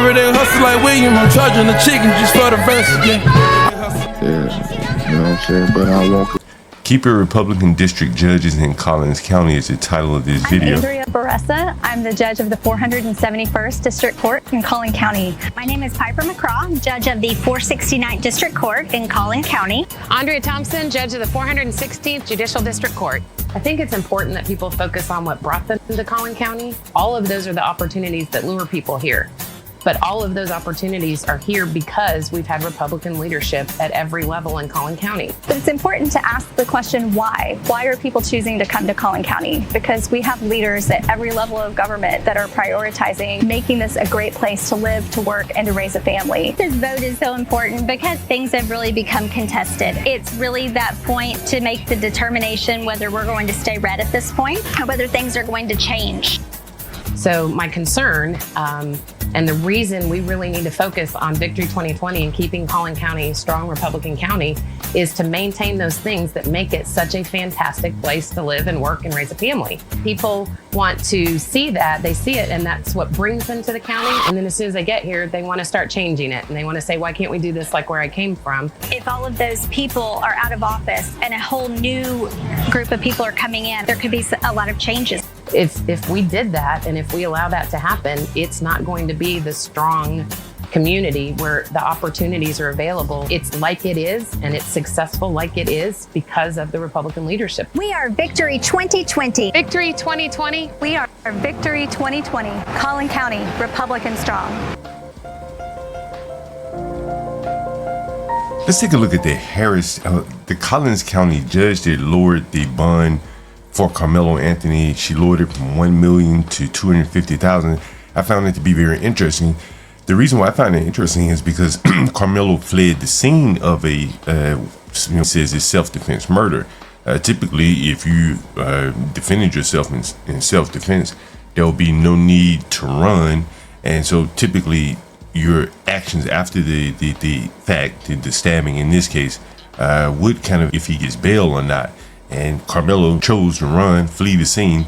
Everyday hustle like William, I'm charging the chicken just for the verse, yeah. Yeah, you know what I'm saying? But I won't. Keeper Republican District Judges in Collins County is the title of this video. I'm Andrea Baressa. I'm the judge of the 471st District Court in Collin County. My name is Piper McCraw, judge of the 469th District Court in Collin County. Andrea Thompson, judge of the 416th Judicial District Court. I think it's important that people focus on what brought them to Collin County. All of those are the opportunities that lure people here. But all of those opportunities are here because we've had Republican leadership at every level in Collin County. But it's important to ask the question, why? Why are people choosing to come to Collin County? Because we have leaders at every level of government that are prioritizing making this a great place to live, to work, and to raise a family. This vote is so important because things have really become contested. It's really that point to make the determination whether we're going to stay red at this point or whether things are going to change. So my concern, and the reason we really need to focus on Victory 2020 and keeping Collin County a strong Republican county is to maintain those things that make it such a fantastic place to live and work and raise a family. People want to see that, they see it, and that's what brings them to the county. And then as soon as they get here, they want to start changing it. And they want to say, why can't we do this like where I came from? If all of those people are out of office and a whole new group of people are coming in, there could be a lot of changes. If we did that and if we allow that to happen, it's not going to be the strong community where the opportunities are available. It's like it is, and it's successful like it is because of the Republican leadership. We are Victory 2020. Victory 2020. We are Victory 2020. Collin County, Republican strong. Let's take a look at the Collins County judge that lowered the bond for Karmelo Anthony. She lowered it from $1 million to $250,000. I found it to be very interesting. The reason why I find it interesting is because Karmelo fled the scene of a says it's self-defense murder. Typically, if you defended yourself in self-defense, there will be no need to run, and so typically your actions after the fact, the stabbing in this case, would kind of if he gets bail or not. And Karmelo chose to run, flee the scene.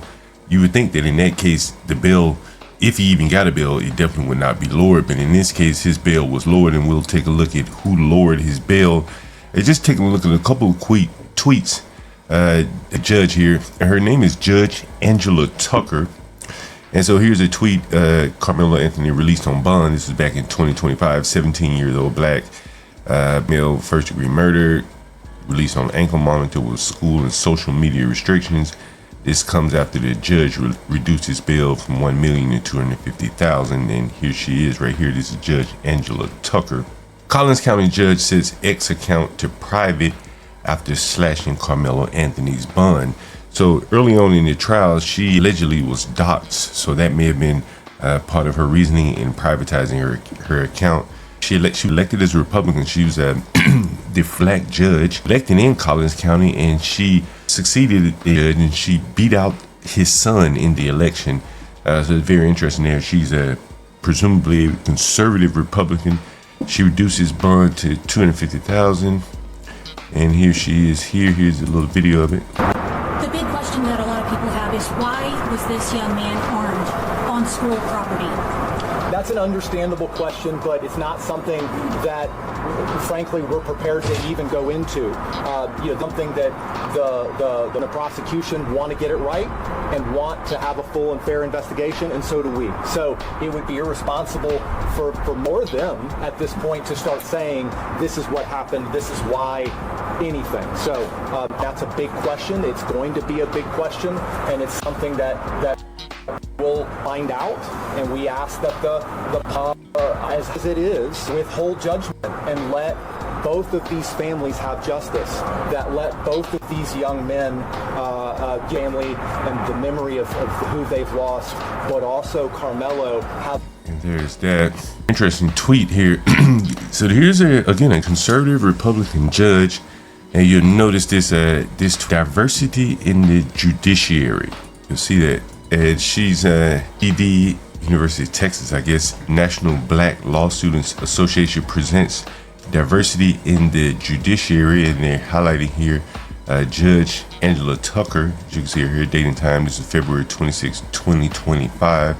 You would think that in that case, the bail, if he even got a bail, it definitely would not be lowered. But in this case, his bail was lowered, and we'll take a look at who lowered his bail. And just taking a look at a couple of tweets. The judge here, her name is Judge Angela Tucker. And so here's a tweet Karmelo Anthony released on bond. This is back in 2025, 17 years old, black, male, first degree murder. Released on ankle monitor with school and social media restrictions. This comes after the judge reduced his bail from $1 million to $250,000. And here she is right here. This is Judge Angela Tucker. Collins County judge sets X account to private after slashing Karmelo Anthony's bond. So early on in the trial, she allegedly was doxxed. So that may have been part of her reasoning in privatizing her account. She elected as a Republican. She was the black judge elected in Collins County, and she succeeded the judge, and she beat out his son in the election. So it's very interesting there. She's presumably a conservative Republican. She reduced his bond to $250,000, and here she is. Here's a little video of it. The big question that a lot of people have is, why was this young man armed on school property? That's an understandable question, but it's not something that, frankly, we're prepared to even go into. Something that the prosecution want to get it right and want to have a full and fair investigation, and so do we. So it would be irresponsible for more of them at this point to start saying, this is what happened, this is why, anything. So that's a big question. It's going to be a big question, and it's something that we'll find out, and we ask that the as it is, withhold judgment and let both of these families have justice, that let both of these young men, family, and the memory of who they've lost, but also Karmelo have. And there's that interesting tweet here. So here's again a conservative Republican judge, and you'll notice this diversity in the judiciary. You'll see that. And she's ED, University of Texas, I guess. National Black Law Students Association presents diversity in the judiciary, and they're highlighting here Judge Angela Tucker. As you can see her here, date and time. This is February 26, 2025.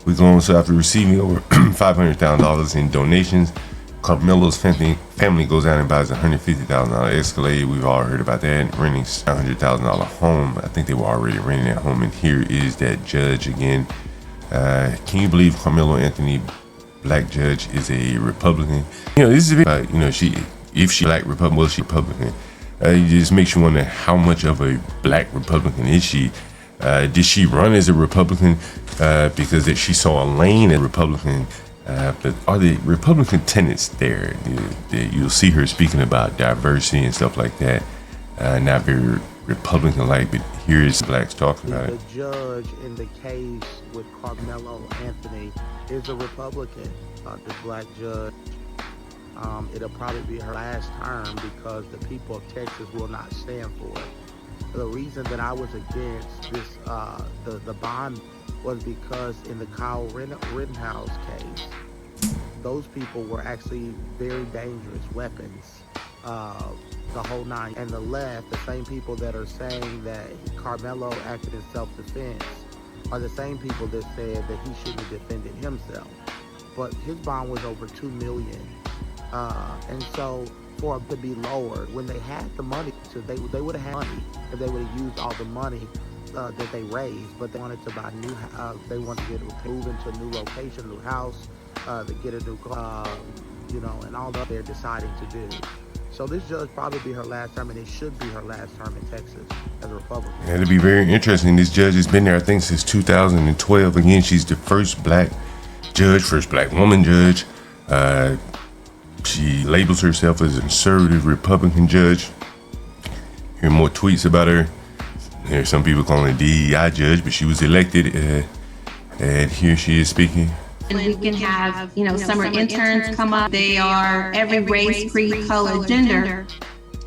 We go on, so after receiving over $500,000 in donations, Karmelo's family goes out and buys a $150,000 Escalade. We've all heard about that. Renting a $100,000 home. I think they were already renting that home. And here is that judge again. Can you believe Karmelo Anthony, black judge, is a Republican? You know, this is if she black Republican, well, she Republican. It just makes you wonder how much of a black Republican is she? Did she run as a Republican because that she saw a lane as a Republican? But are the Republican tenets there? You'll see her speaking about diversity and stuff like that. Not very Republican-like, but here's blacks talking about it. The judge in the case with Karmelo Anthony is a Republican, the black judge. It'll probably be her last term because the people of Texas will not stand for it. The reason that I was against this, the bond, was because in the Kyle Rittenhouse case, those people were actually very dangerous weapons, the whole nine. And the left, the same people that are saying that Karmelo acted in self-defense, are the same people that said that he shouldn't have defended himself. But his bond was over $2 million. And so for it to be lowered, when they had the money, so they would have had money if they would have used all the money that they raised, but they wanted to buy new. They wanted to move into a new location, new house, to get a new, and all that they're deciding to do. So this judge probably be her last term, and it should be her last term in Texas as a Republican. Yeah, it'll be very interesting. This judge has been there, I think, since 2012. Again, she's the first black judge, first black woman judge. She labels herself as a conservative Republican judge. Hear more tweets about her. There's some people calling her a DEI judge, but she was elected, and here she is speaking. And we can have, summer interns come up. They are every race, creed, color, gender,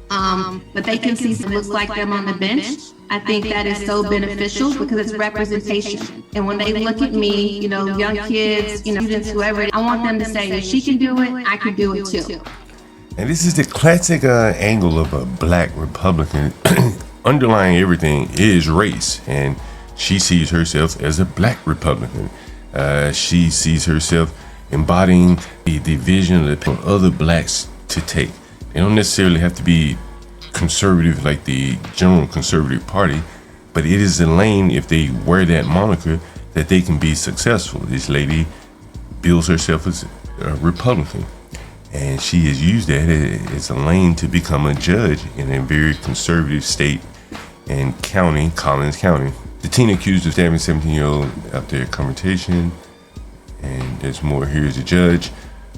but they can see what looks like them on the bench. I think that is so beneficial because it's representation. And when they look at me, young kids, students, whoever, I want them to say, if she can do it, I can do it too. And this is the classic angle of a black Republican. Underlying everything is race, and she sees herself as a black Republican. She sees herself embodying the vision of other blacks to take. They don't necessarily have to be conservative like the general conservative party, but it is a lane, if they wear that moniker, that they can be successful. This lady bills herself as a Republican, and she has used that as a lane to become a judge in a very conservative state and county, Collins County. The teen accused of stabbing 17-year-old after a confrontation, and there's more. Here's the judge,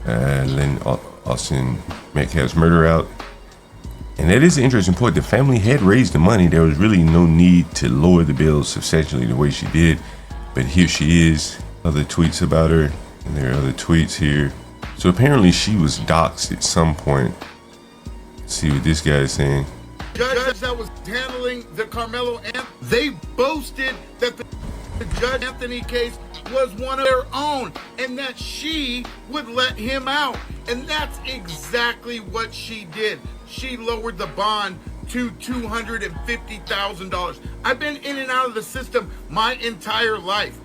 letting Austin Metcalf's murder out. And that is an interesting point. The family had raised the money. There was really no need to lower the bill substantially the way she did. But here she is. Other tweets about her, and there are other tweets here. So apparently she was doxxed at some point. Let's see what this guy is saying. Judge that was handling the Karmelo Anthony, they boasted that the Judge Anthony case was one of their own and that she would let him out. And that's exactly what she did. She lowered the bond to $250,000. I've been in and out of the system my entire life.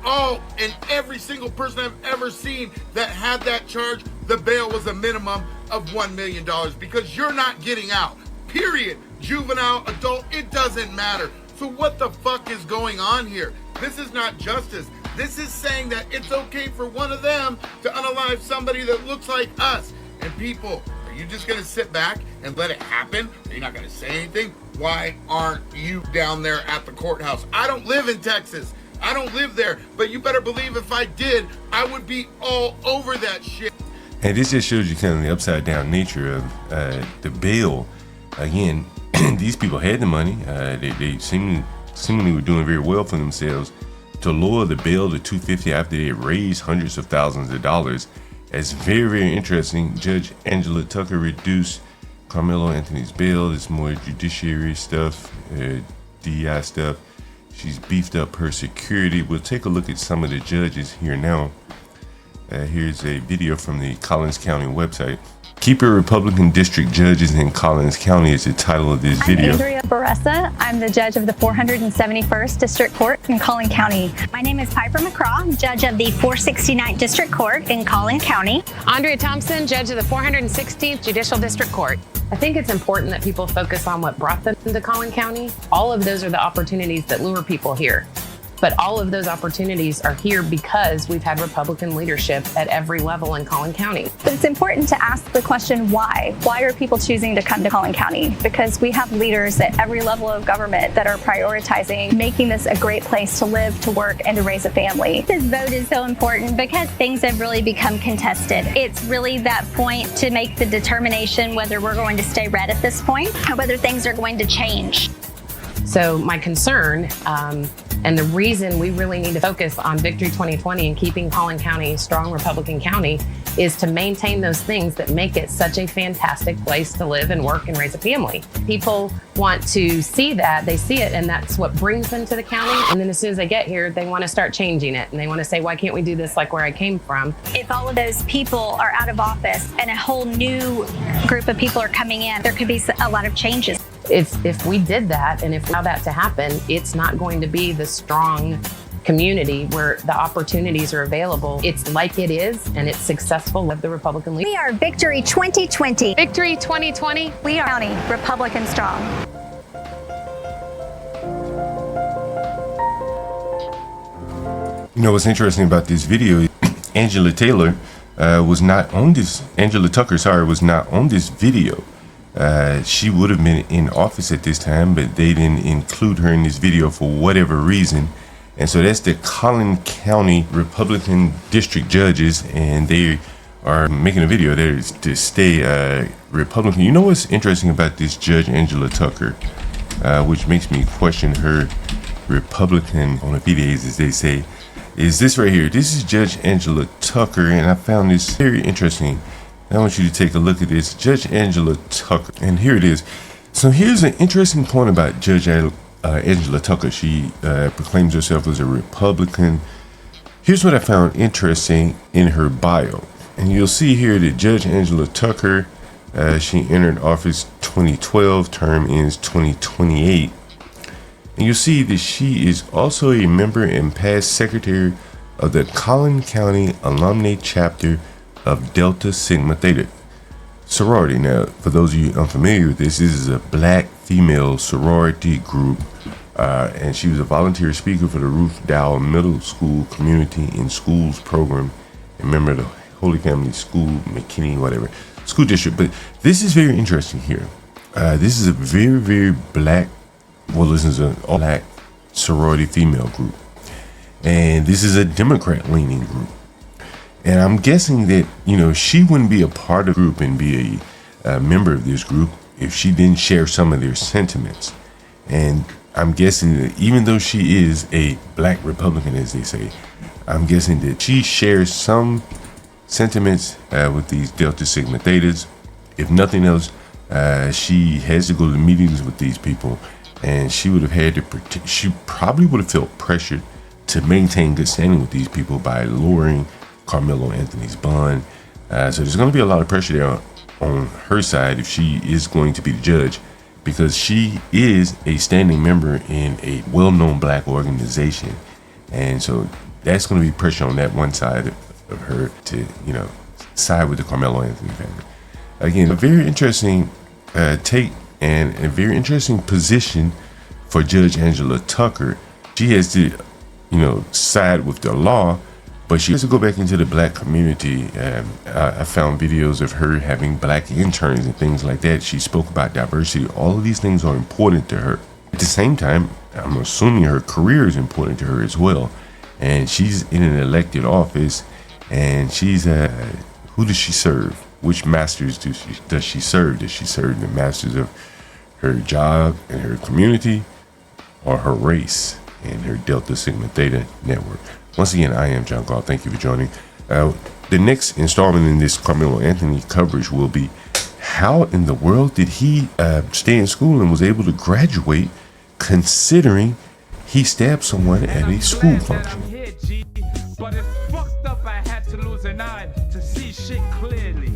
And every single person I've ever seen that had that charge, the bail was a minimum of $1 million because you're not getting out. Period. Juvenile, adult, it doesn't matter. So what the fuck is going on here? This is not justice. This is saying that it's okay for one of them to unalive somebody that looks like us. And people, are you just going to sit back and let it happen? Are you not going to say anything? Why aren't you down there at the courthouse? I don't live in Texas. I don't live there. But you better believe if I did, I would be all over that shit. And this just shows you kind of the upside down nature of the bail. Again, these people had the money. They seemingly were doing very well for themselves. To lower the bail to $250 after they had raised hundreds of thousands of dollars, that's very, very interesting. Judge Angela Tucker reduced Karmelo Anthony's bail. There's more judiciary stuff, DEI stuff. She's beefed up her security. We'll take a look at some of the judges here now. Here's a video from the Collins County website. Keeper Republican District Judges in Collins County is the title of this video. I'm Andrea Baressa. I'm the judge of the 471st District Court in Collin County. My name is Piper McCraw, judge of the 469th District Court in Collin County. Andrea Thompson, judge of the 416th Judicial District Court. I think it's important that people focus on what brought them to Collin County. All of those are the opportunities that lure people here. But all of those opportunities are here because we've had Republican leadership at every level in Collin County. But it's important to ask the question, why? Why are people choosing to come to Collin County? Because we have leaders at every level of government that are prioritizing making this a great place to live, to work, and to raise a family. This vote is so important because things have really become contested. It's really that point to make the determination whether we're going to stay red at this point or whether things are going to change. So my concern, and the reason we really need to focus on Victory 2020 and keeping Collin County a strong Republican county is to maintain those things that make it such a fantastic place to live and work and raise a family. People want to see that, they see it, and that's what brings them to the county. And then as soon as they get here, they want to start changing it. And they want to say, why can't we do this like where I came from? If all of those people are out of office and a whole new group of people are coming in, there could be a lot of changes. If we did that and if we allow that to happen, it's not going to be the strong community where the opportunities are available. It's like it is, and it's successful with the Republican leader. We are Victory 2020. Victory 2020. We are County Republican strong. You know what's interesting about this video? Angela Tucker was not on this video. She would have been in office at this time, but they didn't include her in this video for whatever reason. And so that's the Collin County Republican District Judges, and they are making a video there to stay Republican. You know what's interesting about this Judge Angela Tucker, which makes me question her Republican bona fides, as they say, is this right here. This is Judge Angela Tucker, and I found this very interesting. I want you to take a look at this. Judge Angela Tucker. And here it is. So here's an interesting point about Judge Angela Tucker. She proclaims herself as a Republican. Here's what I found interesting in her bio. And you'll see here that Judge Angela Tucker, she entered office 2012, term ends 2028. And you'll see that she is also a member and past secretary of the Collin County Alumni Chapter of Delta Sigma Theta sorority. Now, for those of you unfamiliar with this is a black female sorority group, and she was a volunteer speaker for the Ruth Dow Middle School Community in Schools program, and member of the Holy Family School, McKinney, whatever school district. But this is very interesting here. This is a very, very black, well, this is an all black sorority female group, and this is a Democrat leaning group. And I'm guessing that, you know, she wouldn't be a part of the group and be a member of this group if she didn't share some of their sentiments. And I'm guessing that even though she is a black Republican, as they say, I'm guessing that she shares some sentiments with these Delta Sigma Thetas. If nothing else, she has to go to the meetings with these people, and she would have had to, she probably would have felt pressured to maintain good standing with these people by lowering Karmelo Anthony's bond. So there's going to be a lot of pressure there on her side if she is going to be the judge, because she is a standing member in a well-known black organization. And so that's going to be pressure on that one side of her to, you know, side with the Karmelo Anthony family. Again, a very interesting take and a very interesting position for Judge Angela Tucker. She has to, you know, side with the law, but she has to go back into the black community. I found videos of her having black interns and things like that. She spoke about diversity. All of these things are important to her. At the same time, I'm assuming her career is important to her as well. And she's in an elected office, and she's who does she serve? Which masters does she serve? Does she serve the masters of her job and her community, or her race and her Delta Sigma Theta network? Once again, I am John Gall. Thank you for joining. The next installment in this Karmelo Anthony coverage will be how in the world did he stay in school and was able to graduate, considering he stabbed someone at a school function. But it's fucked up I had to lose an eye to see shit clearly.